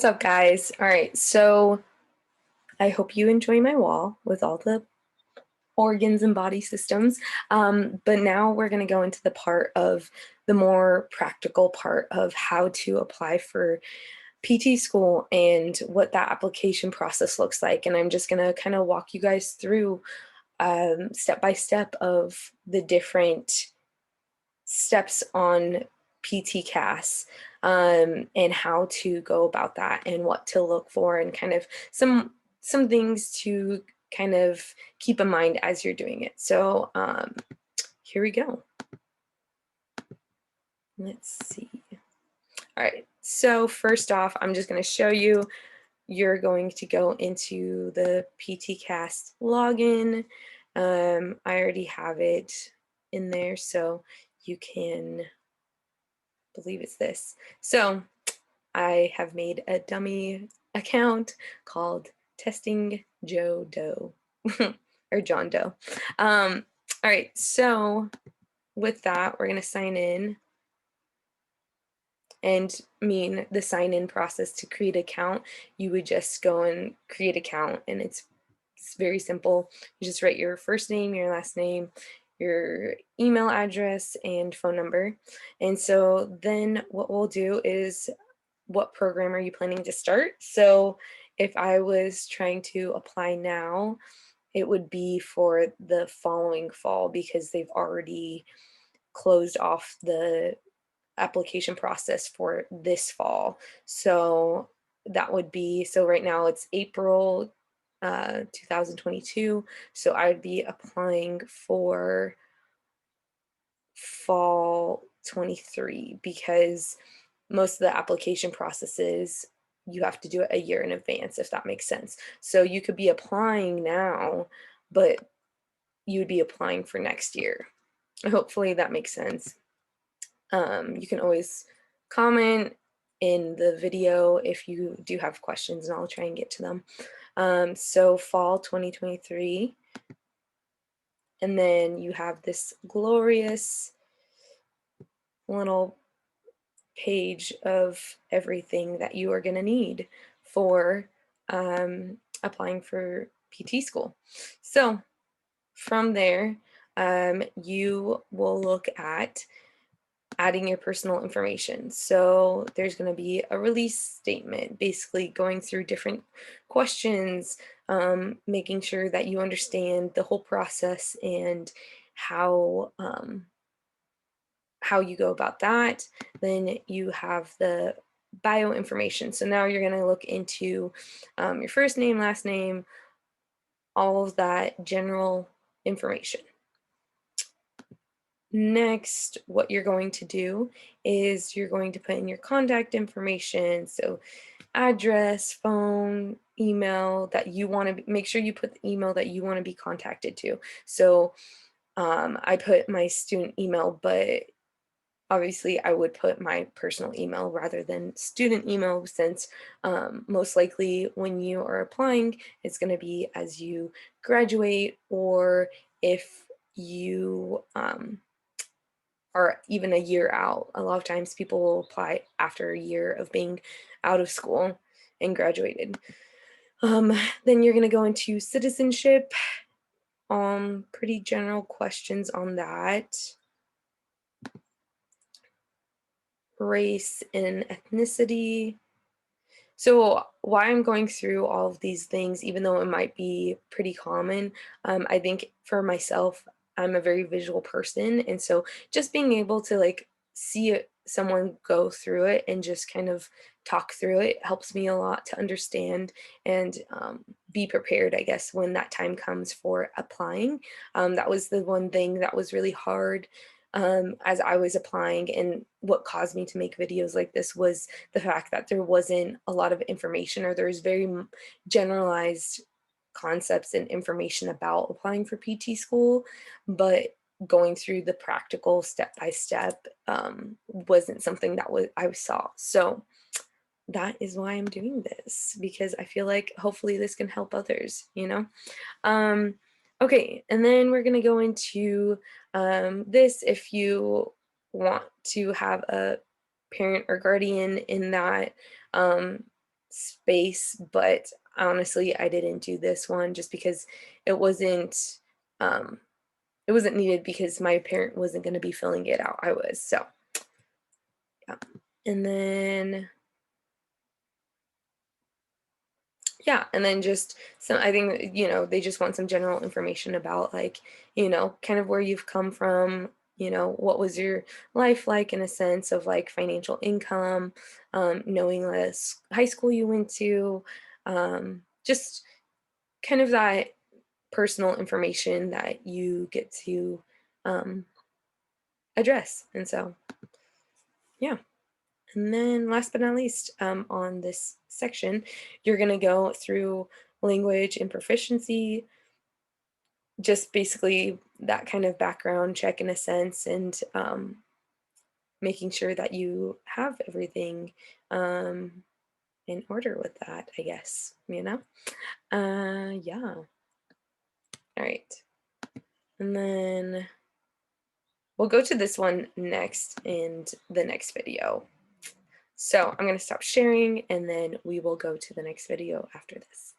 What's up, guys? All right, so I hope you enjoy my wall with all the organs and body systems. But now we're going to go into the part of the more practical part of how to apply for PT school and what that application process looks like. And I'm just going to kind of walk you guys through step by step of the different steps on PT-CAS and how to go about that and what to look for and kind of some things to kind of keep in mind as you're doing it. So here we go. Let's see. All right, so first off, I'm just going to show you. You're going to go into the PT-CAS login. I already have it in there, so you can believe it's this. So I have made a dummy account called Testing Joe Doe or John Doe. All right, so with that, we're going to sign in. And the sign in process to create an account, you would just go and create an account, and it's very simple. You just write your first name, your last name, your email address, and phone number. And so then what we'll do is, what program are you planning to start? So if I was trying to apply now, it would be for the following fall because they've already closed off the application process for this fall. So that would be, so right now it's April 2022. So I would be applying for fall 23 because most of the application processes you have to do it a year in advance, if that makes sense. So you could be applying now, but you would be applying for next year. Hopefully that makes sense. You can always comment in the video if you do have questions, and I'll try and get to them. So fall 2023, and then you have this glorious little page of everything that you are going to need for applying for PT school. So from there, you will look at adding your personal information. So there's going to be a release statement, basically going through different questions, making sure that you understand the whole process and how you go about that. Then you have the bio information. So now you're going to look into your first name, last name, all of that general information. Next, what you're going to do is you're going to put in your contact information. So address, phone, email that you want to make sure you put the email that you want to be contacted to. So I put my student email, but obviously I would put my personal email rather than student email since most likely when you are applying, it's going to be as you graduate or if you are even a year out. A lot of times people will apply after a year of being out of school and graduated. Then you're going to go into citizenship. Pretty general questions on that. Race and ethnicity. So why I'm going through all of these things, even though it might be pretty common, I think for myself, I'm a very visual person. And so just being able to like see someone go through it and just kind of talk through it helps me a lot to understand and be prepared, I guess, when that time comes for applying. That was the one thing that was really hard as I was applying, and what caused me to make videos like this was the fact that there wasn't a lot of information, or there's very generalized concepts and information about applying for PT school, but going through the practical step by step wasn't something that I saw. So that is why I'm doing this, because I feel like hopefully this can help others, you know? Okay, and then we're going to go into this. If you want to have a parent or guardian in that space, but honestly, I didn't do this one just because it wasn't um, it wasn't needed because my parent wasn't going to be filling it out. I was. So, yeah. And then yeah, and then just some, I think, they just want some general information about, like, kind of where you've come from, what was your life like in a sense of like financial income, knowing the high school you went to, just kind of that personal information that you get to um, address. And so, yeah. And then last but not least, on this section, you're going to go through language and proficiency, just basically that kind of background check in a sense, and making sure that you have everything um, in order with that, I guess, Yeah. All right. And then we'll go to this one next in the next video. So I'm going to stop sharing and then we will go to the next video after this.